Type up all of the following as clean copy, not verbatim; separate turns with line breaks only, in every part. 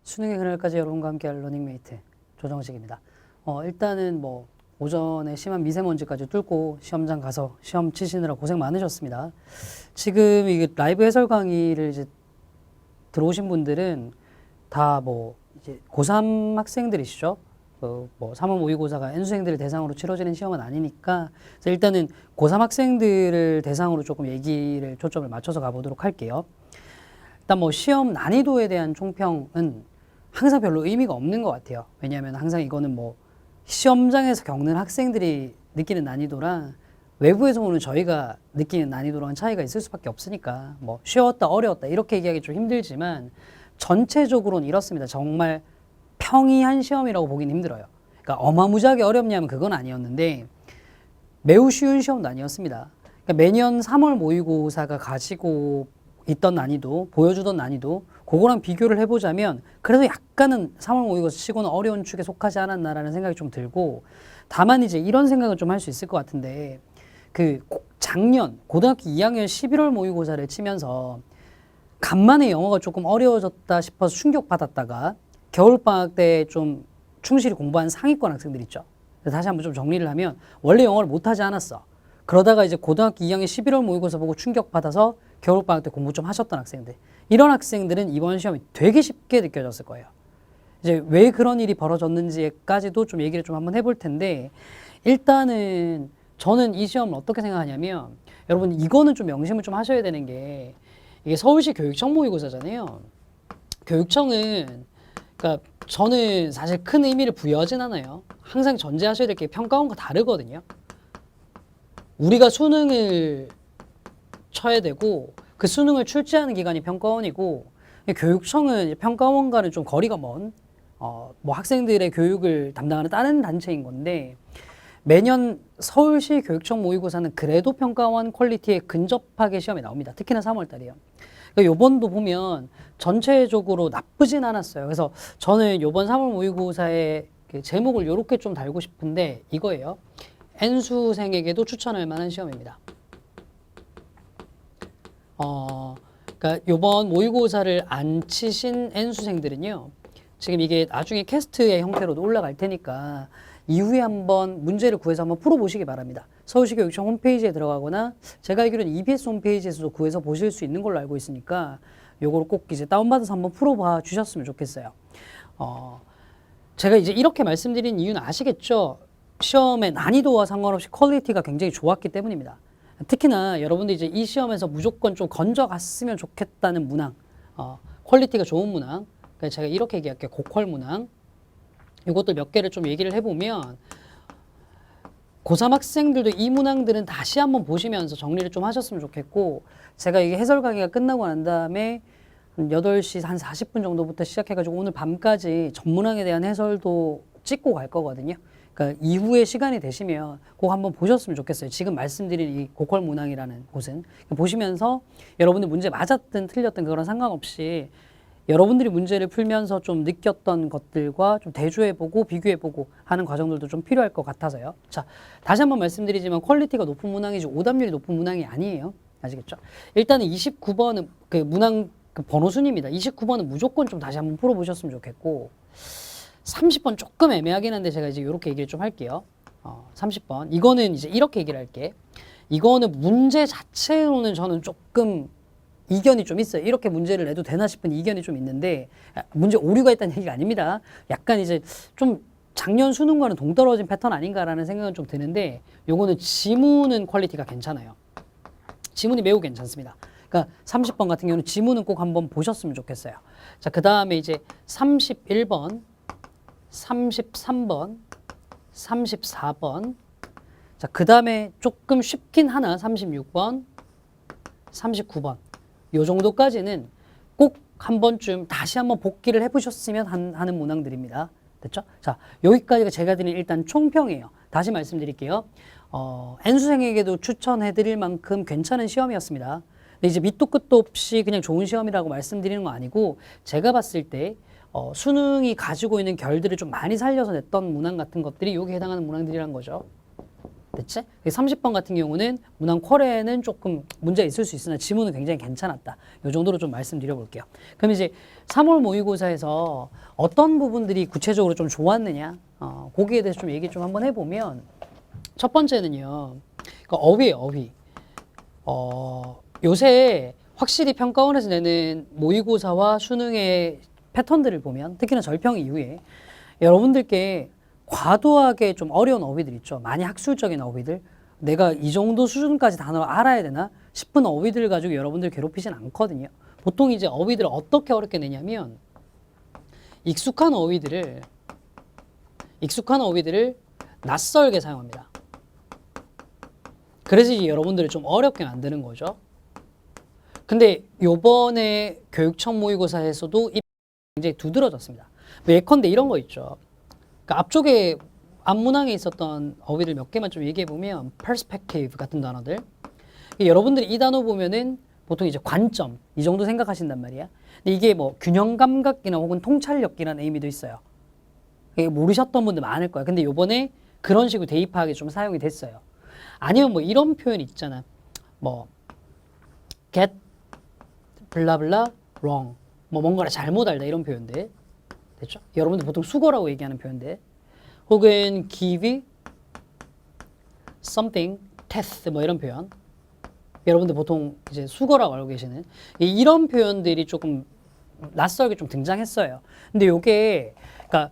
수능의 그날까지 여러분과 함께할 러닝메이트 조정식입니다. 일단은 뭐 오전에 심한 미세먼지까지 뚫고 시험장 가서 시험 치시느라 고생 많으셨습니다. 지금 이게 라이브 해설 강의를 이제 들어오신 분들은 다 뭐 이제 고3 학생들이시죠. 뭐 3월 모의고사가 N수생들을 대상으로 치러지는 시험은 아니니까 그래서 일단은 고3 학생들을 대상으로 조금 얘기를 초점을 맞춰서 가보도록 할게요. 일단 뭐 시험 난이도에 대한 총평은 항상 별로 의미가 없는 것 같아요. 왜냐하면 항상 이거는 뭐 시험장에서 겪는 학생들이 느끼는 난이도랑 외부에서 오는 저희가 느끼는 난이도랑 차이가 있을 수밖에 없으니까 뭐 쉬웠다 어려웠다 이렇게 얘기하기 좀 힘들지만 전체적으로는 이렇습니다. 정말 평이한 시험이라고 보기는 힘들어요. 그러니까 어마무지하게 어렵냐면 그건 아니었는데 매우 쉬운 시험도 아니었습니다. 그러니까 매년 3월 모의고사가 가지고 있던 난이도, 보여주던 난이도 그거랑 비교를 해보자면 그래도 약간은 3월 모의고사 치고는 어려운 축에 속하지 않았나라는 생각이 좀 들고 다만 이제 이런 생각은 좀 할 수 있을 것 같은데 그 작년 고등학교 2학년 11월 모의고사를 치면서 간만에 영어가 조금 어려워졌다 싶어서 충격받았다가 겨울방학 때 좀 충실히 공부한 상위권 학생들 있죠. 다시 한번 좀 정리를 하면 원래 영어를 못하지 않았어. 그러다가 이제 고등학교 2학년 11월 모의고사 보고 충격받아서 겨울방학 때 공부 좀 하셨던 학생들. 이런 학생들은 이번 시험이 되게 쉽게 느껴졌을 거예요. 이제 왜 그런 일이 벌어졌는지까지도 좀 얘기를 좀 한번 해볼 텐데 일단은 저는 이 시험을 어떻게 생각하냐면 여러분 이거는 좀 명심을 좀 하셔야 되는 게 이게 서울시 교육청 모의고사잖아요. 교육청은 그러니까 저는 사실 큰 의미를 부여하진 않아요. 항상 전제하셔야 될 게 평가원과 다르거든요. 우리가 수능을 쳐야 되고 그 수능을 출제하는 기관이 평가원이고 교육청은 평가원과는 좀 거리가 먼 뭐 학생들의 교육을 담당하는 다른 단체인 건데 매년 서울시 교육청 모의고사는 그래도 평가원 퀄리티에 근접하게 시험에 나옵니다. 특히나 3월 달이에요. 그러니까 요번도 보면 전체적으로 나쁘진 않았어요. 그래서 저는 요번 3월 모의고사의 그 제목을 이렇게 좀 달고 싶은데 이거예요. N수생에게도 추천할 만한 시험입니다. 그러니까 요번 모의고사를 안 치신 N수생들은요. 지금 이게 나중에 캐스트의 형태로도 올라갈 테니까 이후에 한번 문제를 구해서 한번 풀어보시기 바랍니다. 서울시 교육청 홈페이지에 들어가거나 제가 알기로는 EBS 홈페이지에서도 구해서 보실 수 있는 걸로 알고 있으니까 요거를 꼭 이제 다운받아서 한번 풀어봐 주셨으면 좋겠어요. 제가 이제 이렇게 말씀드린 이유는 아시겠죠? 시험의 난이도와 상관없이 퀄리티가 굉장히 좋았기 때문입니다. 특히나 여러분들 이제 이 시험에서 무조건 좀 건져갔으면 좋겠다는 문항, 퀄리티가 좋은 문항, 그래서 제가 이렇게 얘기할게요. 고퀄 문항. 이것들 몇 개를 좀 얘기를 해보면 고3 학생들도 이 문항들은 다시 한번 보시면서 정리를 좀 하셨으면 좋겠고 제가 이게 해설 강의가 끝나고 난 다음에 한 8시 한 40분 정도부터 시작해가지고 오늘 밤까지 전문항에 대한 해설도 찍고 갈 거거든요. 그러니까 이후에 시간이 되시면 꼭 한번 보셨으면 좋겠어요. 지금 말씀드린 이 고퀄 문항이라는 곳은 보시면서 여러분들 문제 맞았든 틀렸든 그거랑 상관없이 여러분들이 문제를 풀면서 좀 느꼈던 것들과 좀 대조해보고 비교해보고 하는 과정들도 좀 필요할 것 같아서요. 자, 다시 한번 말씀드리지만 퀄리티가 높은 문항이지 오답률이 높은 문항이 아니에요. 아시겠죠? 일단은 29번은 그 문항 그 번호 순입니다. 29번은 무조건 좀 다시 한번 풀어보셨으면 좋겠고 30번 조금 애매하긴 한데 제가 이제 이렇게 얘기를 좀 할게요. 30번 이거는 이제 이렇게 얘기를 할게. 이거는 문제 자체로는 저는 조금 이견이 좀 있어요. 이렇게 문제를 내도 되나 싶은 이견이 좀 있는데 문제 오류가 있다는 얘기가 아닙니다. 약간 이제 좀 작년 수능과는 동떨어진 패턴 아닌가라는 생각은 좀 드는데 요거는 지문은 퀄리티가 괜찮아요. 지문이 매우 괜찮습니다. 그러니까 30번 같은 경우는 지문은 꼭 한번 보셨으면 좋겠어요. 자, 그 다음에 이제 31번, 33번, 34번. 자, 그 다음에 조금 쉽긴 하나 36번, 39번. 요 정도까지는 꼭 한 번쯤 다시 한번 복기를 해보셨으면 하는 문항들입니다. 됐죠? 자, 여기까지가 제가 드린 일단 총평이에요. 다시 말씀드릴게요. N수생에게도 추천해드릴 만큼 괜찮은 시험이었습니다. 근데 이제 밑도 끝도 없이 그냥 좋은 시험이라고 말씀드리는 거 아니고 제가 봤을 때 수능이 가지고 있는 결들을 좀 많이 살려서 냈던 문항 같은 것들이 여기에 해당하는 문항들이란 거죠. 됐지? 30번 같은 경우는 문항 쿼레는 조금 문제가 있을 수 있으나 지문은 굉장히 괜찮았다. 이 정도로 좀 말씀드려 볼게요. 그럼 이제 3월 모의고사에서 어떤 부분들이 구체적으로 좀 좋았느냐? 거기에 대해서 좀 얘기 좀 한번 해보면 첫 번째는요. 그러니까 어휘예요, 어휘. 요새 확실히 평가원에서 내는 모의고사와 수능의 패턴들을 보면 특히나 절평 이후에 여러분들께 과도하게 좀 어려운 어휘들 있죠. 많이 학술적인 어휘들. 내가 이 정도 수준까지 단어를 알아야 되나 싶은 어휘들을 가지고 여러분들 괴롭히진 않거든요. 보통 이제 어휘들을 어떻게 어렵게 내냐면 익숙한 어휘들을 낯설게 사용합니다. 그래서 이제 여러분들을 좀 어렵게 만드는 거죠. 근데 요번에 교육청 모의고사에서도 굉장히 두드러졌습니다. 예컨대 이런 거 있죠. 그러니까 앞쪽에 앞문항에 있었던 어휘를 몇 개만 좀 얘기해 보면 perspective 같은 단어들. 여러분들이 이 단어 보면은 보통 이제 관점 이 정도 생각하신단 말이야. 근데 이게 뭐 균형 감각이나 혹은 통찰력이라는 의미도 있어요. 이게 모르셨던 분들 많을 거야. 근데 요번에 그런 식으로 대입하게 좀 사용이 됐어요. 아니면 뭐 이런 표현 있잖아. 뭐 get 블라블라 wrong. 뭐 뭔가를 잘못 알다 이런 표현들. 됐죠? 여러분들 보통 수거라고 얘기하는 표현들. 혹은 give something test 뭐 이런 표현. 여러분들 보통 이제 수거라고 알고 계시는 이런 표현들이 조금 낯설게 좀 등장했어요. 근데 요게 그러니까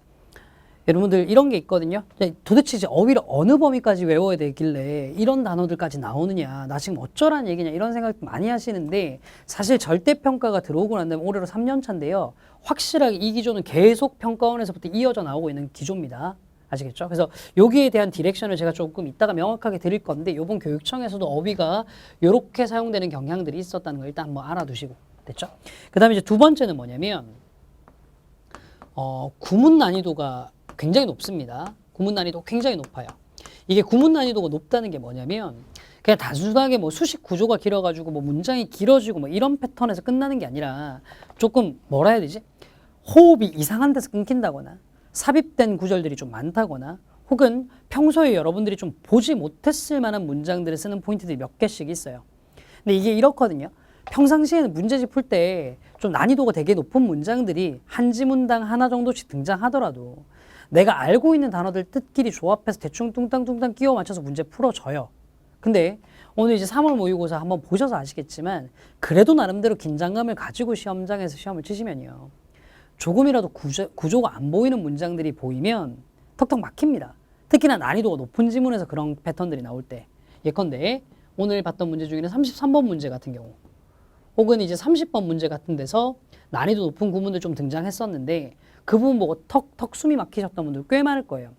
여러분들 이런 게 있거든요. 도대체 이제 어휘를 어느 범위까지 외워야 되길래 이런 단어들까지 나오느냐, 나 지금 어쩌라는 얘기냐 이런 생각 많이 하시는데 사실 절대평가가 들어오고 난 다음에 올해로 3년 차인데요. 확실하게 이 기조는 계속 평가원에서부터 이어져 나오고 있는 기조입니다. 아시겠죠? 그래서 여기에 대한 디렉션을 제가 조금 이따가 명확하게 드릴 건데 이번 교육청에서도 어휘가 이렇게 사용되는 경향들이 있었다는 걸 일단 한번 알아두시고 됐죠? 그 다음에 이제 두 번째는 뭐냐면 구문 난이도가 굉장히 높습니다. 구문 난이도 굉장히 높아요. 이게 구문 난이도가 높다는 게 뭐냐면 그냥 단순하게 뭐 수식 구조가 길어가지고 뭐 문장이 길어지고 뭐 이런 패턴에서 끝나는 게 아니라 조금 뭐라 해야 되지? 호흡이 이상한 데서 끊긴다거나 삽입된 구절들이 좀 많다거나 혹은 평소에 여러분들이 좀 보지 못했을 만한 문장들을 쓰는 포인트들이 몇 개씩 있어요. 근데 이게 이렇거든요. 평상시에는 문제집 풀 때 좀 난이도가 되게 높은 문장들이 한 지문당 하나 정도씩 등장하더라도 내가 알고 있는 단어들 뜻끼리 조합해서 대충 뚱땅뚱땅 끼워 맞춰서 문제 풀어줘요. 근데 오늘 이제 3월 모의고사 한번 보셔서 아시겠지만 그래도 나름대로 긴장감을 가지고 시험장에서 시험을 치시면요. 조금이라도 구조가 안 보이는 문장들이 보이면 턱턱 막힙니다. 특히나 난이도가 높은 지문에서 그런 패턴들이 나올 때. 예컨대 오늘 봤던 문제 중에는 33번 문제 같은 경우 혹은 이제 30번 문제 같은 데서 난이도 높은 구문들 좀 등장했었는데 그 부분 보고 턱 숨이 막히셨던 분들 꽤 많을 거예요.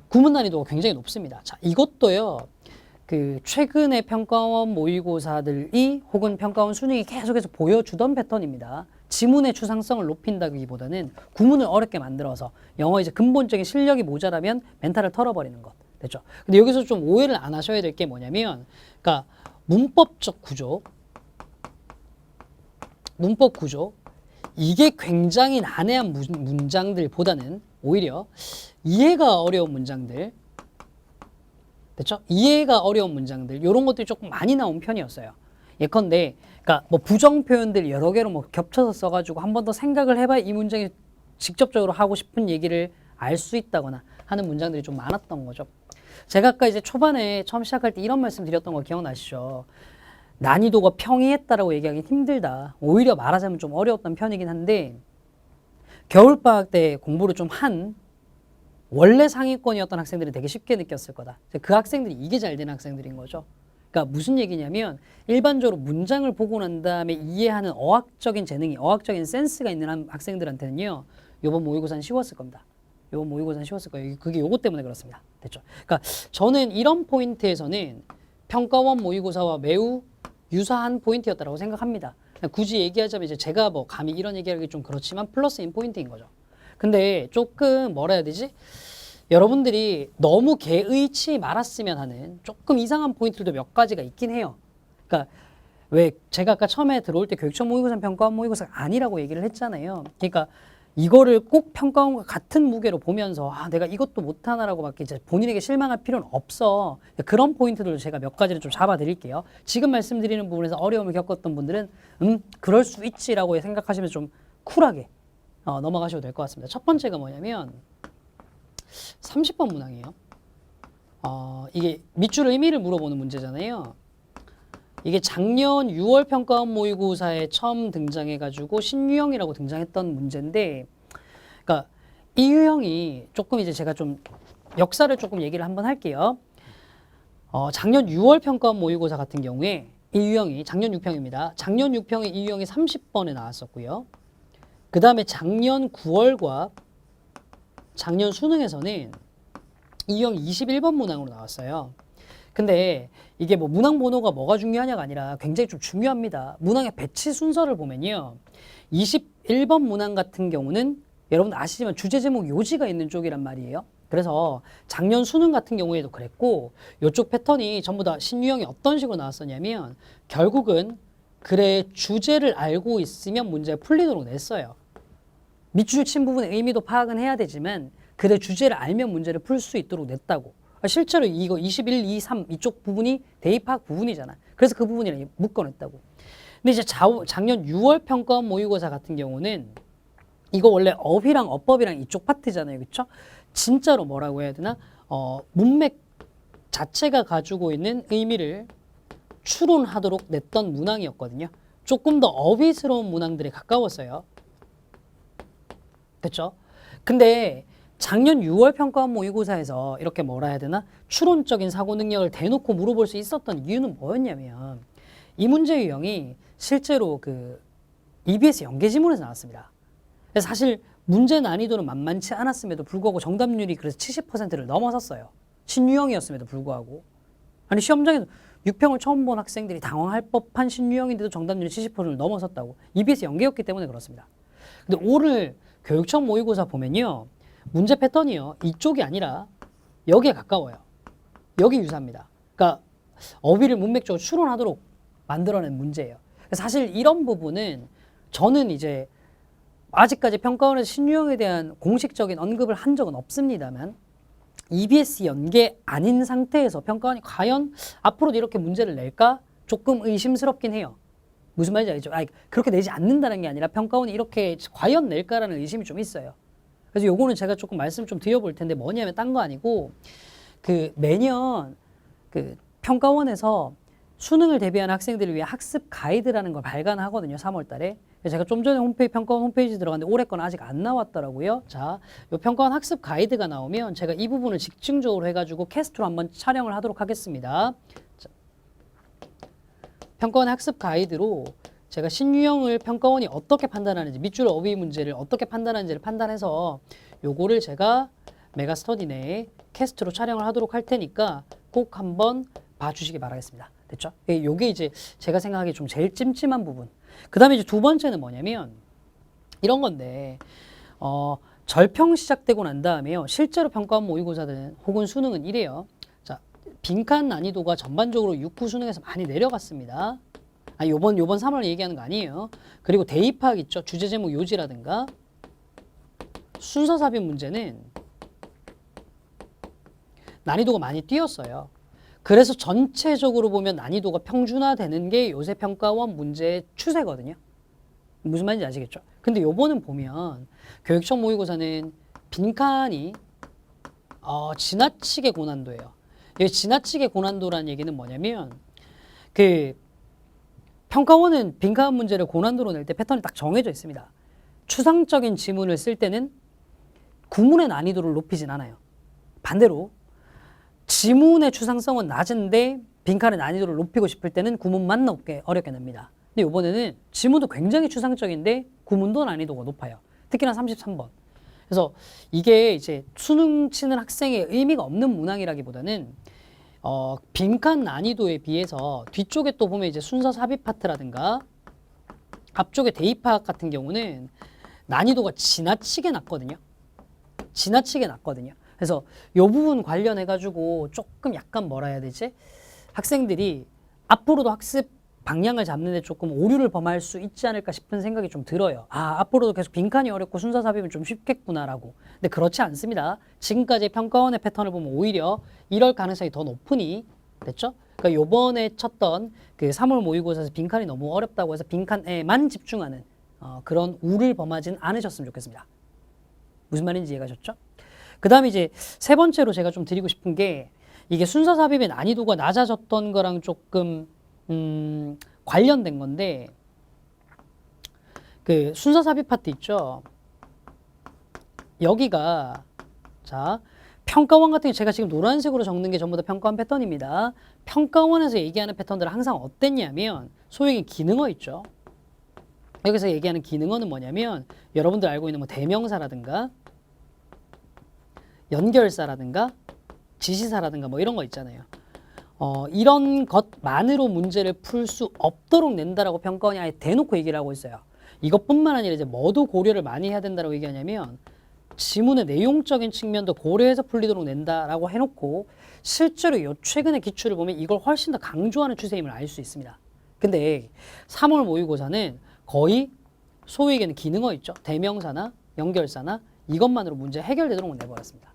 구문 난이도가 굉장히 높습니다. 자, 이것도요. 그 최근에 평가원 모의고사들이 혹은 평가원 수능이 계속해서 보여주던 패턴입니다. 지문의 추상성을 높인다기보다는 구문을 어렵게 만들어서 영어 이제 근본적인 실력이 모자라면 멘탈을 털어버리는 것. 됐죠? 근데 여기서 좀 오해를 안 하셔야 될 게 뭐냐면, 그러니까 문법적 구조, 문법 구조, 이게 굉장히 난해한 문장들보다는 오히려 이해가 어려운 문장들, 됐죠? 이해가 어려운 문장들, 이런 것들이 조금 많이 나온 편이었어요. 예컨대, 그러니까 뭐 부정 표현들 여러 개로 뭐 겹쳐서 써가지고 한 번 더 생각을 해봐야 이 문장이 직접적으로 하고 싶은 얘기를 알 수 있다거나 하는 문장들이 좀 많았던 거죠. 제가 아까 이제 초반에 처음 시작할 때 이런 말씀 드렸던 거 기억나시죠? 난이도가 평이했다라고 얘기하기 힘들다. 오히려 말하자면 좀 어려웠던 편이긴 한데 겨울방학 때 공부를 좀 한 원래 상위권이었던 학생들이 되게 쉽게 느꼈을 거다. 그 학생들이 이게 잘 되는 학생들인 거죠. 그러니까 무슨 얘기냐면 일반적으로 문장을 보고 난 다음에 이해하는 어학적인 재능이, 어학적인 센스가 있는 학생들한테는요. 이번 모의고사는 쉬웠을 겁니다. 이번 모의고사는 쉬웠을 거예요. 그게 요것 때문에 그렇습니다. 됐죠? 그러니까 저는 이런 포인트에서는 평가원 모의고사와 매우 유사한 포인트였다고 생각합니다. 굳이 얘기하자면 이제 제가 뭐 감히 이런 얘기하기 좀 그렇지만 플러스인 포인트인 거죠. 근데 조금 뭐라 해야 되지? 여러분들이 너무 개의치 말았으면 하는 조금 이상한 포인트들도 몇 가지가 있긴 해요. 그러니까 왜 제가 아까 처음에 들어올 때 교육청 모의고사 평가원 모의고사가 아니라고 얘기를 했잖아요. 그러니까 이거를 꼭 평가원과 같은 무게로 보면서 내가 이것도 못하나라고 막 이제 본인에게 실망할 필요는 없어. 그런 포인트들을 제가 몇 가지를 좀 잡아드릴게요. 지금 말씀드리는 부분에서 어려움을 겪었던 분들은 그럴 수 있지라고 생각하시면서 좀 쿨하게 넘어가셔도 될 것 같습니다. 첫 번째가 뭐냐면 30번 문항이에요. 이게 밑줄 의미를 물어보는 문제잖아요. 이게 작년 6월 평가원 모의고사에 처음 등장해가지고 신유형이라고 등장했던 문제인데, 그러니까 이 유형이 조금 이제 제가 좀 역사를 조금 얘기를 한번 할게요. 작년 6월 평가원 모의고사 같은 경우에 이 유형이 작년 6평입니다. 작년 6평에 이 유형이 30번에 나왔었고요. 그 다음에 작년 9월과 작년 수능에서는 이 유형이 21번 문항으로 나왔어요. 근데 이게 뭐 문항 번호가 뭐가 중요하냐가 아니라 굉장히 좀 중요합니다. 문항의 배치 순서를 보면요. 21번 문항 같은 경우는 여러분 아시지만 주제 제목 요지가 있는 쪽이란 말이에요. 그래서 작년 수능 같은 경우에도 그랬고 이쪽 패턴이 전부 다 신유형이 어떤 식으로 나왔었냐면 결국은 글의 주제를 알고 있으면 문제가 풀리도록 냈어요. 밑줄 친 부분의 의미도 파악은 해야 되지만 글의 주제를 알면 문제를 풀 수 있도록 냈다고. 실제로 이거 21, 2, 3 이쪽 부분이 대입학 부분이잖아. 그래서 그 부분이랑 묶어냈다고. 근데 이제 작년 6월 평가원 모의고사 같은 경우는 이거 원래 어휘랑 어법이랑 이쪽 파트잖아요. 그렇죠? 진짜로 뭐라고 해야 되나? 문맥 자체가 가지고 있는 의미를 추론하도록 냈던 문항이었거든요. 조금 더 어휘스러운 문항들에 가까웠어요. 됐죠? 근데 작년 6월 평가원 모의고사에서 이렇게 뭐라 해야 되나? 추론적인 사고 능력을 대놓고 물어볼 수 있었던 이유는 뭐였냐면 이 문제 유형이 실제로 그 EBS 연계지문에서 나왔습니다. 그래서 사실 문제 난이도는 만만치 않았음에도 불구하고 정답률이 그래서 70%를 넘어섰어요. 신유형이었음에도 불구하고. 아니 시험장에서 6평을 처음 본 학생들이 당황할 법한 신유형인데도 정답률이 70%를 넘어섰다고. EBS 연계였기 때문에 그렇습니다. 근데 오늘 교육청 모의고사 보면요. 문제 패턴이요. 이쪽이 아니라 여기에 가까워요. 여기 유사합니다. 그러니까 어휘를 문맥적으로 추론하도록 만들어낸 문제예요. 사실 이런 부분은 저는 이제 아직까지 평가원에서 신유형에 대한 공식적인 언급을 한 적은 없습니다만 EBS 연계 아닌 상태에서 평가원이 과연 앞으로도 이렇게 문제를 낼까? 조금 의심스럽긴 해요. 무슨 말인지 알죠? 그렇게 내지 않는다는 게 아니라 평가원이 이렇게 과연 낼까라는 의심이 좀 있어요. 그래서 요거는 제가 조금 말씀 좀 드려볼 텐데 뭐냐면 딴 거 아니고 그 매년 그 평가원에서 수능을 대비하는 학생들을 위해 학습 가이드라는 걸 발간하거든요. 3월 달에. 제가 좀 전에 평가원 홈페이지 들어갔는데 올해 건 아직 안 나왔더라고요. 자, 요 평가원 학습 가이드가 나오면 제가 이 부분을 집중적으로 해가지고 캐스트로 한번 촬영을 하도록 하겠습니다. 자, 평가원 학습 가이드로 제가 신유형을 평가원이 어떻게 판단하는지 밑줄 어휘 문제를 어떻게 판단하는지를 판단해서 요거를 제가 메가스터디 내에 캐스트로 촬영을 하도록 할 테니까 꼭 한번 봐주시기 바라겠습니다. 됐죠? 요게 이제 제가 생각하기에 좀 제일 찜찜한 부분. 그 다음에 이제 두 번째는 뭐냐면 이런 건데 절평 시작되고 난 다음에요. 실제로 평가원 모의고사든 혹은 수능은 이래요. 자, 빈칸 난이도가 전반적으로 6구 수능에서 많이 내려갔습니다. 요번 3월 얘기하는 거 아니에요. 그리고 대입학 있죠. 주제 제목 요지라든가 순서 삽입 문제는 난이도가 많이 뛰었어요. 그래서 전체적으로 보면 난이도가 평준화되는 게 요새 평가원 문제의 추세거든요. 무슨 말인지 아시겠죠? 근데 요번은 보면 교육청 모의고사는 빈칸이 지나치게 고난도예요. 이 지나치게 고난도라는 얘기는 뭐냐면 그 평가원은 빈칸 문제를 고난도로 낼 때 패턴이 딱 정해져 있습니다. 추상적인 지문을 쓸 때는 구문의 난이도를 높이진 않아요. 반대로 지문의 추상성은 낮은데 빈칸의 난이도를 높이고 싶을 때는 구문만 어렵게 냅니다. 근데 이번에는 지문도 굉장히 추상적인데 구문도 난이도가 높아요. 특히나 33번. 그래서 이게 이제 수능 치는 학생의 의미가 없는 문항이라기보다는 빈칸 난이도에 비해서 뒤쪽에 또 보면 이제 순서 삽입 파트라든가 앞쪽에 대입학 같은 경우는 난이도가 지나치게 낮거든요. 지나치게 낮거든요. 그래서 이 부분 관련해 가지고 조금 약간 뭐라 해야 되지? 학생들이 앞으로도 학습 방향을 잡는데 조금 오류를 범할 수 있지 않을까 싶은 생각이 좀 들어요. 앞으로도 계속 빈칸이 어렵고 순서 삽입은 좀 쉽겠구나라고. 근데 그렇지 않습니다. 지금까지 평가원의 패턴을 보면 오히려 이럴 가능성이 더 높으니, 됐죠? 그러니까 요번에 쳤던 그 3월 모의고사에서 빈칸이 너무 어렵다고 해서 빈칸에만 집중하는 그런 우를 범하진 않으셨으면 좋겠습니다. 무슨 말인지 이해가셨죠? 그 다음에 이제 세 번째로 제가 좀 드리고 싶은 게 이게 순서 삽입의 난이도가 낮아졌던 거랑 조금 관련된 건데 그 순서 삽입 파트 있죠? 여기가 자 평가원 같은 게 제가 지금 노란색으로 적는 게 전부 다 평가원 패턴입니다. 평가원에서 얘기하는 패턴들은 항상 어땠냐면 소위 기능어 있죠. 여기서 얘기하는 기능어는 뭐냐면 여러분들 알고 있는 뭐 대명사라든가 연결사라든가 지시사라든가 뭐 이런 거 있잖아요. 이런 것만으로 문제를 풀 수 없도록 낸다라고 평가원이 아예 대놓고 얘기를 하고 있어요. 이것뿐만 아니라 이제 뭐도 고려를 많이 해야 된다라고 얘기하냐면 지문의 내용적인 측면도 고려해서 풀리도록 낸다라고 해놓고 실제로 요 최근의 기출을 보면 이걸 훨씬 더 강조하는 추세임을 알 수 있습니다. 근데 3월 모의고사는 거의 소위 얘기하는 기능어 있죠. 대명사나 연결사나 이것만으로 문제 해결되도록 내버렸습니다.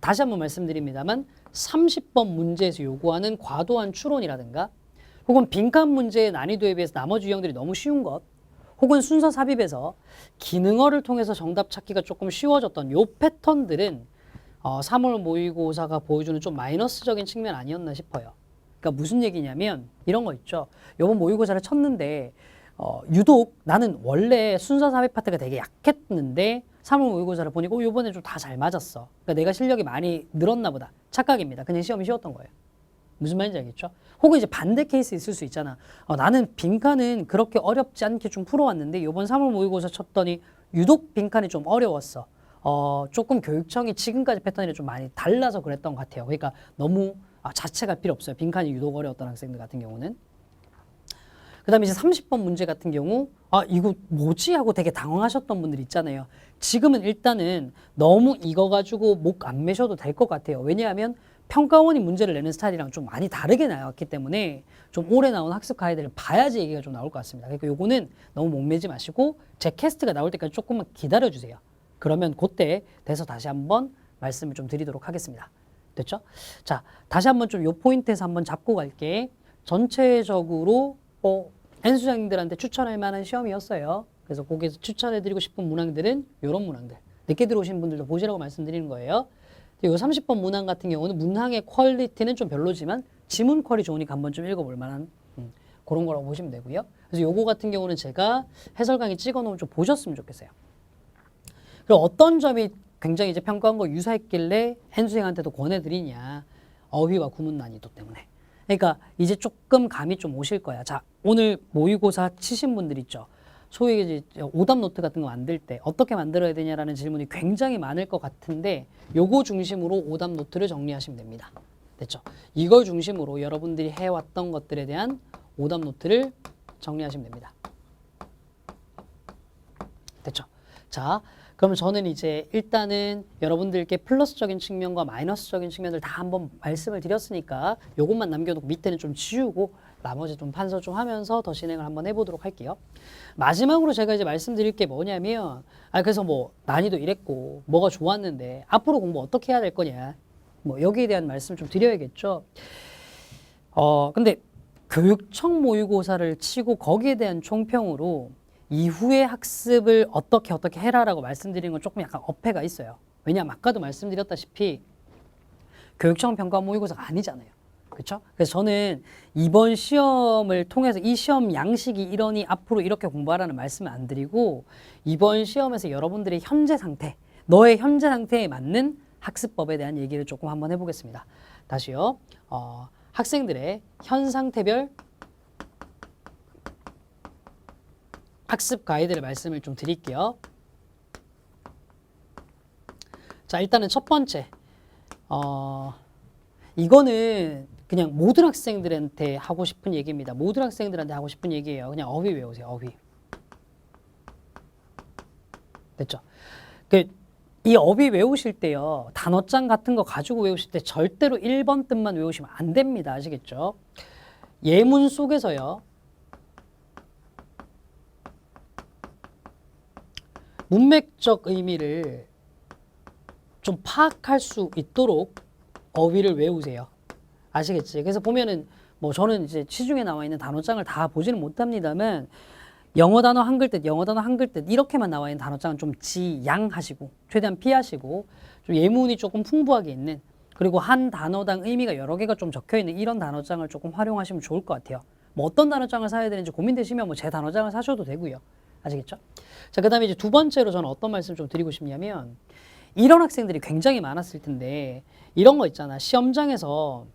다시 한번 말씀드립니다만 30번 문제에서 요구하는 과도한 추론이라든가 혹은 빈칸 문제의 난이도에 비해서 나머지 유형들이 너무 쉬운 것 혹은 순서 삽입에서 기능어를 통해서 정답 찾기가 조금 쉬워졌던 요 패턴들은 3월 모의고사가 보여주는 좀 마이너스적인 측면 아니었나 싶어요. 그러니까 무슨 얘기냐면 이런 거 있죠. 요번 모의고사를 쳤는데 유독 나는 원래 순서 삽입 파트가 되게 약했는데 3월 모의고사를 보니까 요번에 좀 다 잘 맞았어. 그러니까 내가 실력이 많이 늘었나 보다. 착각입니다. 그냥 시험이 쉬웠던 거예요. 무슨 말인지 알겠죠? 혹은 이제 반대 케이스 있을 수 있잖아. 나는 빈칸은 그렇게 어렵지 않게 좀 풀어왔는데 이번 3월 모의고사 쳤더니 유독 빈칸이 좀 어려웠어. 조금 교육청이 지금까지 패턴이 좀 많이 달라서 그랬던 것 같아요. 그러니까 너무 자책할 필요 없어요. 빈칸이 유독 어려웠던 학생들 같은 경우는. 그 다음에 이제 30번 문제 같은 경우 이거 뭐지? 하고 되게 당황하셨던 분들 있잖아요. 지금은 일단은 너무 이거 가지고 목 안 매셔도 될 것 같아요. 왜냐하면 평가원이 문제를 내는 스타일이랑 좀 많이 다르게 나왔기 때문에 좀 오래 나온 학습 가이드를 봐야지 얘기가 좀 나올 것 같습니다. 그러니까 요거는 너무 목 매지 마시고 제 캐스트가 나올 때까지 조금만 기다려주세요. 그러면 그때 돼서 다시 한번 말씀을 좀 드리도록 하겠습니다. 됐죠? 자, 다시 한번 좀 요 포인트에서 한번 잡고 갈게. 전체적으로 N수장님들한테 추천할 만한 시험이었어요. 그래서 거기에서 추천해드리고 싶은 문항들은 이런 문항들. 늦게 들어오신 분들도 보시라고 말씀드리는 거예요. 이 30번 문항 같은 경우는 문항의 퀄리티는 좀 별로지만 지문 퀄이 좋으니까 한번 좀 읽어볼 만한 그런 거라고 보시면 되고요. 그래서 요거 같은 경우는 제가 해설 강의 찍어놓으면 좀 보셨으면 좋겠어요. 그리고 어떤 점이 굉장히 이제 평가원과 유사했길래 N수생한테도 권해드리냐. 어휘와 구문 난이도 때문에. 그러니까 이제 조금 감이 좀 오실 거야. 자, 오늘 모의고사 치신 분들 있죠. 소위 이제 오답 노트 같은 거 만들 때 어떻게 만들어야 되냐라는 질문이 굉장히 많을 것 같은데 요거 중심으로 오답 노트를 정리하시면 됩니다. 됐죠? 이걸 중심으로 여러분들이 해왔던 것들에 대한 오답 노트를 정리하시면 됩니다. 됐죠? 자, 그럼 저는 이제 일단은 여러분들께 플러스적인 측면과 마이너스적인 측면을 다 한번 말씀을 드렸으니까 요것만 남겨놓고 밑에는 좀 지우고 나머지 좀 판서 좀 하면서 더 진행을 한번 해보도록 할게요. 마지막으로 제가 이제 말씀드릴 게 뭐냐면 그래서 뭐 난이도 이랬고 뭐가 좋았는데 앞으로 공부 어떻게 해야 될 거냐 뭐 여기에 대한 말씀 좀 드려야겠죠. 근데 교육청 모의고사를 치고 거기에 대한 총평으로 이후의 학습을 어떻게 해라라고 말씀드리는 건 조금 약간 어폐가 있어요. 왜냐하면 아까도 말씀드렸다시피 교육청 평가 모의고사가 아니잖아요. 그렇죠? 그래서 저는 이번 시험을 통해서 이 시험 양식이 이러니 앞으로 이렇게 공부하라는 말씀을 안 드리고 이번 시험에서 여러분들의 현재 상태, 너의 현재 상태에 맞는 학습법에 대한 얘기를 조금 한번 해보겠습니다. 다시요. 학생들의 현 상태별 학습 가이드를 말씀을 좀 드릴게요. 자, 일단은 첫 번째. 이거는 그냥 모든 학생들한테 하고 싶은 얘기입니다. 모든 학생들한테 하고 싶은 얘기예요. 그냥 어휘 외우세요. 어휘. 됐죠? 이 어휘 외우실 때요. 단어장 같은 거 가지고 외우실 때 절대로 1번 뜻만 외우시면 안 됩니다. 아시겠죠? 예문 속에서요. 문맥적 의미를 좀 파악할 수 있도록 어휘를 외우세요. 아시겠지? 그래서 보면은 뭐 저는 이제 시중에 나와 있는 단어장을 다 보지는 못합니다만 영어 단어 한글 뜻, 영어 단어 한글 뜻 이렇게만 나와 있는 단어장은 좀 지양하시고 최대한 피하시고 좀 예문이 조금 풍부하게 있는 그리고 한 단어당 의미가 여러 개가 좀 적혀 있는 이런 단어장을 조금 활용하시면 좋을 것 같아요. 뭐 어떤 단어장을 사야 되는지 고민되시면 뭐 제 단어장을 사셔도 되고요. 아시겠죠? 자, 그다음에 이제 두 번째로 저는 어떤 말씀 좀 드리고 싶냐면 이런 학생들이 굉장히 많았을 텐데 이런 거 있잖아. 시험장에서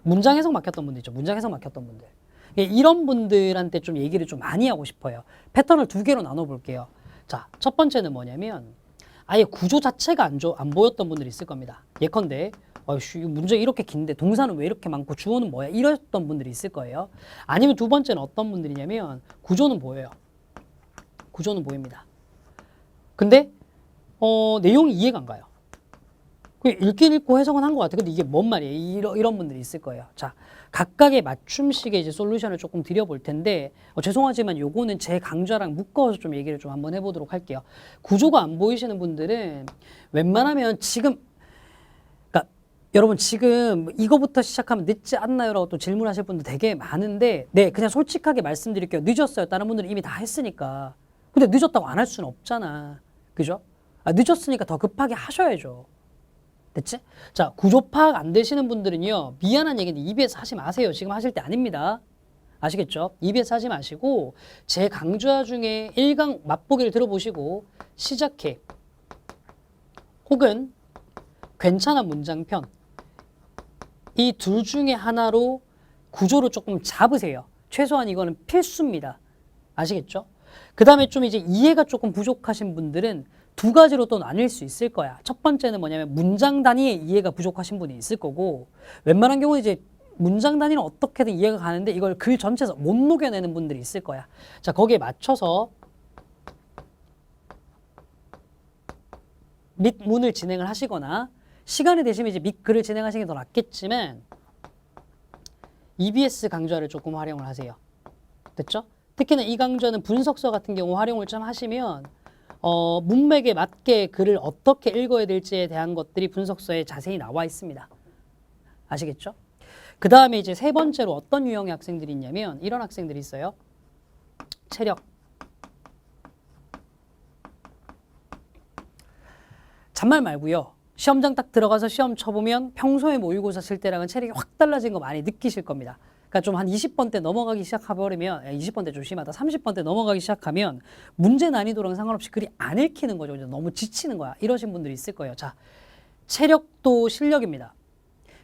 문장 해석 막혔던 분들 있죠. 문장 해석 막혔던 분들. 이런 분들한테 좀 얘기를 좀 많이 하고 싶어요. 패턴을 두 개로 나눠볼게요. 자, 첫 번째는 뭐냐면 아예 구조 자체가 안 보였던 분들이 있을 겁니다. 예컨대 이 문제 이렇게 긴데 동사는 왜 이렇게 많고 주어는 뭐야? 이랬던 분들이 있을 거예요. 아니면 두 번째는 어떤 분들이냐면 구조는 보여요. 구조는 보입니다. 근데 내용이 이해가 안 가요. 읽긴 읽고 해석은 한 것 같아. 근데 이게 뭔 말이에요? 이런 분들이 있을 거예요. 자, 각각의 맞춤식의 이제 솔루션을 조금 드려볼 텐데 죄송하지만 요거는 제 강좌랑 묶어서 좀 얘기를 좀 한번 해보도록 할게요. 구조가 안 보이시는 분들은 웬만하면 지금 여러분 지금 이거부터 시작하면 늦지 않나요? 라고 또 질문하실 분들 되게 많은데 네, 그냥 솔직하게 말씀드릴게요. 늦었어요. 다른 분들은 이미 다 했으니까. 근데 늦었다고 안 할 수는 없잖아. 그죠? 늦었으니까 더 급하게 하셔야죠. 됐지? 자, 구조 파악 안 되시는 분들은요. 미안한 얘기인데 EBS 하지 마세요. 지금 하실 때 아닙니다. 아시겠죠? EBS 하지 마시고 제 강좌 중에 1강 맛보기를 들어보시고 시작해. 혹은 괜찮아 문장편. 이 둘 중에 하나로 구조를 조금 잡으세요. 최소한 이거는 필수입니다. 아시겠죠? 그 다음에 좀 이제 이해가 조금 부족하신 분들은 두 가지로 또 나뉠 수 있을 거야. 첫 번째는 뭐냐면 문장 단위의 이해가 부족하신 분이 있을 거고 웬만한 경우는 이제 문장 단위는 어떻게든 이해가 가는데 이걸 글 전체에서 못 녹여내는 분들이 있을 거야. 자, 거기에 맞춰서 밑문을 진행을 하시거나 시간이 되시면 이제 밑글을 진행하시는 게 더 낫겠지만 EBS 강좌를 조금 활용을 하세요. 됐죠? 특히나 이 강좌는 분석서 같은 경우 활용을 좀 하시면 문맥에 맞게 글을 어떻게 읽어야 될지에 대한 것들이 분석서에 자세히 나와 있습니다. 아시겠죠? 그 다음에 이제 세 번째로 어떤 유형의 학생들이 있냐면 이런 학생들이 있어요. 체력. 잔말 말고요. 시험장 딱 들어가서 시험 쳐보면 평소에 모의고사 칠 때랑은 체력이 확 달라진 거 많이 느끼실 겁니다. 그러니까 좀 한 20번대 넘어가기 시작해버리면 20번대 좀 심하다. 30번대 넘어가기 시작하면 문제 난이도랑 상관없이 글이 안 읽히는 거죠. 너무 지치는 거야. 이러신 분들이 있을 거예요. 자, 체력도 실력입니다.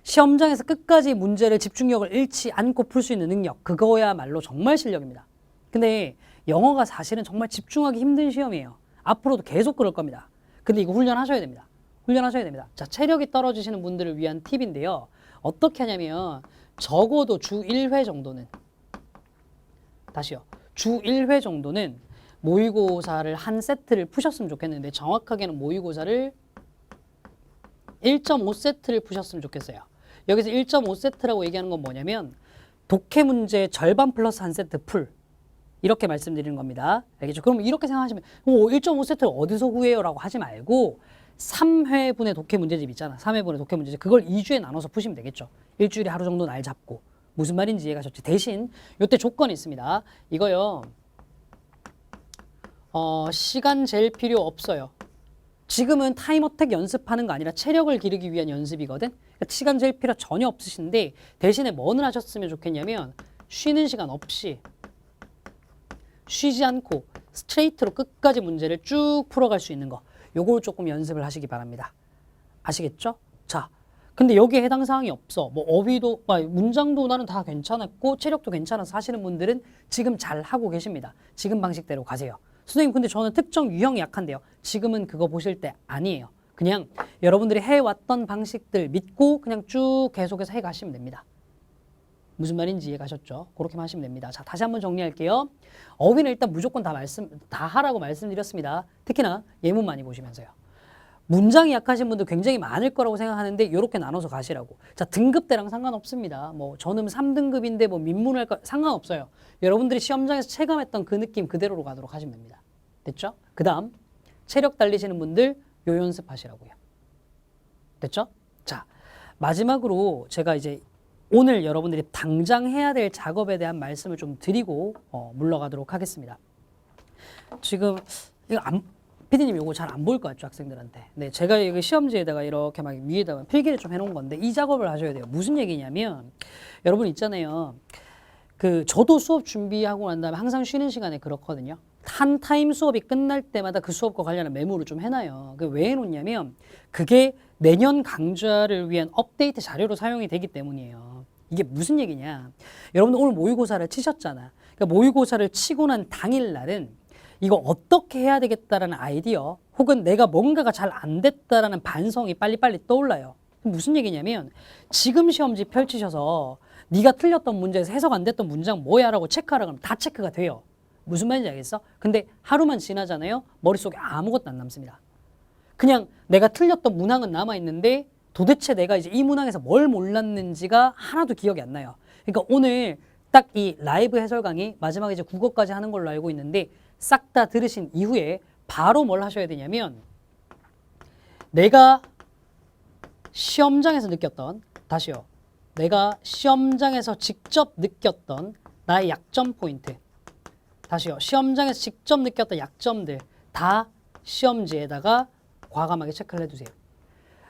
시험장에서 끝까지 문제를 집중력을 잃지 않고 풀 수 있는 능력. 그거야말로 정말 실력입니다. 근데 영어가 사실은 정말 집중하기 힘든 시험이에요. 앞으로도 계속 그럴 겁니다. 근데 이거 훈련하셔야 됩니다. 훈련하셔야 됩니다. 자, 체력이 떨어지시는 분들을 위한 팁인데요. 어떻게 하냐면 적어도 주 1회 정도는 다시요. 주 1회 정도는 모의고사를 한 세트를 푸셨으면 좋겠는데 정확하게는 모의고사를 1.5세트를 푸셨으면 좋겠어요. 여기서 1.5세트라고 얘기하는 건 뭐냐면 독해 문제 절반 플러스 한 세트 풀. 이렇게 말씀드리는 겁니다. 알겠죠? 그럼 이렇게 생각하시면 1.5세트를 어디서 구해요? 라고 하지 말고 3회분의 독해 문제집 있잖아. 3회분의 독해 문제집. 그걸 2주에 나눠서 푸시면 되겠죠. 일주일에 하루 정도 날 잡고. 무슨 말인지 이해가셨지? 대신 이때 조건이 있습니다. 이거요. 시간 잴 필요 없어요. 지금은 타임어택 연습하는 거 아니라 체력을 기르기 위한 연습이거든. 그러니까 시간 잴 필요 전혀 없으신데 대신에 뭐를 하셨으면 좋겠냐면 쉬는 시간 없이 쉬지 않고 스트레이트로 끝까지 문제를 쭉 풀어갈 수 있는 거. 요걸 조금 연습을 하시기 바랍니다. 아시겠죠? 자, 근데 여기에 해당 사항이 없어. 뭐 어휘도, 문장도 나는 다 괜찮았고 체력도 괜찮아서 하시는 분들은 지금 잘 하고 계십니다. 지금 방식대로 가세요. 선생님, 근데 저는 특정 유형이 약한데요. 지금은 그거 보실 때 아니에요. 그냥 여러분들이 해왔던 방식들 믿고 그냥 쭉 계속해서 해가시면 됩니다. 무슨 말인지 이해가셨죠? 그렇게만 하시면 됩니다. 자, 다시 한번 정리할게요. 어휘는 일단 무조건 다 하라고 말씀드렸습니다. 특히나 예문 많이 보시면서요. 문장이 약하신 분들 굉장히 많을 거라고 생각하는데 이렇게 나눠서 가시라고. 자, 등급대랑 상관없습니다. 뭐 저는 3등급인데 뭐 민문을 할까 상관없어요. 여러분들이 시험장에서 체감했던 그 느낌 그대로로 가도록 하시면 됩니다. 됐죠? 그 다음 체력 달리시는 분들 요 연습하시라고요. 됐죠? 자, 마지막으로 제가 이제 오늘 여러분들이 당장 해야 될 작업에 대한 말씀을 좀 드리고 물러가도록 하겠습니다. 지금 이거 피디님 이거 잘 안 보일 것 같죠, 학생들한테. 네, 제가 이거 시험지에다가 이렇게 막 위에다가 필기를 좀 해놓은 건데 이 작업을 하셔야 돼요. 무슨 얘기냐면 여러분 있잖아요. 그 저도 수업 준비하고 난 다음에 항상 쉬는 시간에 그렇거든요. 한 타임 수업이 끝날 때마다 그 수업과 관련한 메모를 좀 해놔요. 그 왜 해놓냐면 그게 내년 강좌를 위한 업데이트 자료로 사용이 되기 때문이에요. 이게 무슨 얘기냐. 여러분들 오늘 모의고사를 치셨잖아. 그러니까 모의고사를 치고 난 당일날은 이거 어떻게 해야 되겠다라는 아이디어 혹은 내가 뭔가가 잘 안 됐다라는 반성이 빨리빨리 떠올라요. 무슨 얘기냐면 지금 시험지 펼치셔서 네가 틀렸던 문제에서 해석 안 됐던 문장 뭐야 라고 체크하라 그러면 다 체크가 돼요. 무슨 말인지 알겠어? 근데 하루만 지나잖아요. 머릿속에 아무것도 안 남습니다. 그냥 내가 틀렸던 문항은 남아있는데 도대체 내가 이제 이 문항에서 뭘 몰랐는지가 하나도 기억이 안 나요. 그러니까 오늘 딱 이 라이브 해설 강의 마지막에 이제 국어까지 하는 걸로 알고 있는데 싹 다 들으신 이후에 바로 뭘 하셔야 되냐면 내가 시험장에서 느꼈던 다시요. 내가 시험장에서 직접 느꼈던 나의 약점 포인트 다시요. 시험장에서 직접 느꼈던 약점들 다 시험지에다가 과감하게 체크를 해두세요.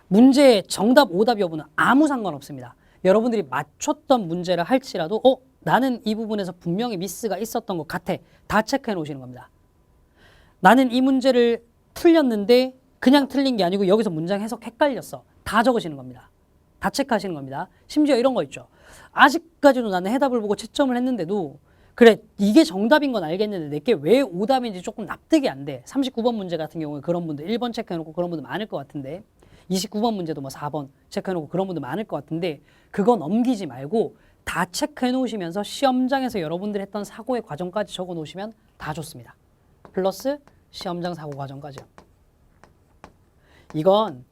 문제의 정답, 오답 여부는 아무 상관없습니다. 여러분들이 맞췄던 문제를 할지라도 나는 이 부분에서 분명히 미스가 있었던 것 같아. 다 체크해 놓으시는 겁니다. 나는 이 문제를 틀렸는데 그냥 틀린 게 아니고 여기서 문장 해석 헷갈렸어. 다 적으시는 겁니다. 다 체크하시는 겁니다. 심지어 이런 거 있죠. 아직까지도 나는 해답을 보고 채점을 했는데도 그래 이게 정답인 건 알겠는데 내게 왜 오답인지 조금 납득이 안 돼. 39번 문제 같은 경우에 그런 분들 1번 체크해놓고 그런 분들 많을 것 같은데 29번 문제도 뭐 4번 체크해놓고 그런 분들 많을 것 같은데 그거 넘기지 말고 다 체크해 놓으시면서 시험장에서 여러분들이 했던 사고의 과정까지 적어 놓으시면 다 좋습니다. 플러스 시험장 사고 과정까지요. 이건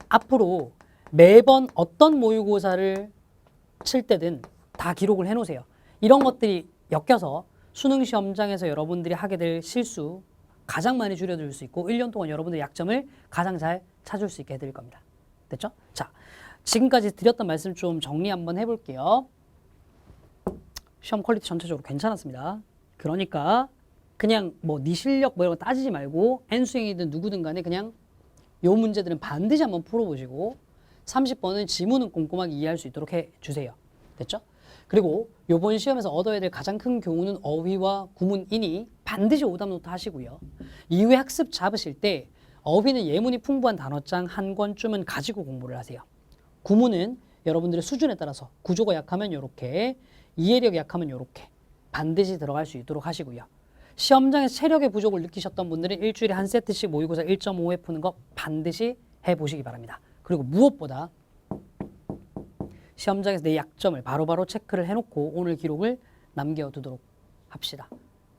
앞으로 매번 어떤 모의고사를 칠 때든 다 기록을 해 놓으세요. 이런 것들이 엮여서 수능 시험장에서 여러분들이 하게 될 실수 가장 많이 줄여줄 수 있고 1년 동안 여러분들의 약점을 가장 잘 찾을 수 있게 해드릴 겁니다. 됐죠? 자, 지금까지 드렸던 말씀 좀 정리 한번 해볼게요. 시험 퀄리티 전체적으로 괜찮았습니다. 그러니까 그냥 뭐 네 실력 뭐 이런 거 따지지 말고 N수행이든 누구든 간에 그냥 요 문제들은 반드시 한번 풀어보시고 30번은 지문은 꼼꼼하게 이해할 수 있도록 해주세요. 됐죠? 그리고 요번 시험에서 얻어야 될 가장 큰 교훈은 어휘와 구문이니 반드시 오답 노트 하시고요. 이후에 학습 잡으실 때 어휘는 예문이 풍부한 단어장 한 권쯤은 가지고 공부를 하세요. 구문은 여러분들의 수준에 따라서 구조가 약하면 이렇게 이해력이 약하면 이렇게 반드시 들어갈 수 있도록 하시고요. 시험장에서 체력의 부족을 느끼셨던 분들은 일주일에 한 세트씩 모의고사 1.5회 푸는 거 반드시 해보시기 바랍니다. 그리고 무엇보다 시험장에서 내 약점을 바로바로 체크를 해놓고 오늘 기록을 남겨두도록 합시다.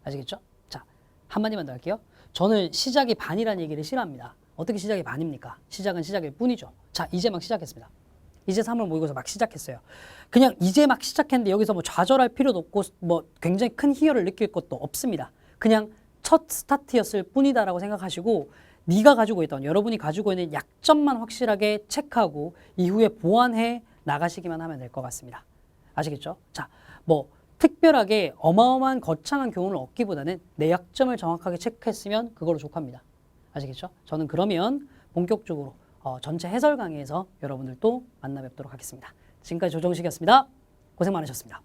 아시겠죠? 자, 한마디만 더 할게요. 저는 시작이 반이라는 얘기를 싫어합니다. 어떻게 시작이 반입니까? 시작은 시작일 뿐이죠. 자, 이제 막 시작했습니다. 이제 3월 모의고사 막 시작했어요. 그냥 이제 막 시작했는데 여기서 뭐 좌절할 필요도 없고 뭐 굉장히 큰 희열을 느낄 것도 없습니다. 그냥 첫 스타트였을 뿐이다라고 생각하시고 네가 가지고 있던 여러분이 가지고 있는 약점만 확실하게 체크하고 이후에 보완해 나가시기만 하면 될 것 같습니다. 아시겠죠? 자, 뭐 특별하게 어마어마한 거창한 교훈을 얻기보다는 내 약점을 정확하게 체크했으면 그걸로 족합니다. 아시겠죠? 저는 그러면 본격적으로 전체 해설 강의에서 여러분들 또 만나 뵙도록 하겠습니다. 지금까지 조정식이었습니다. 고생 많으셨습니다.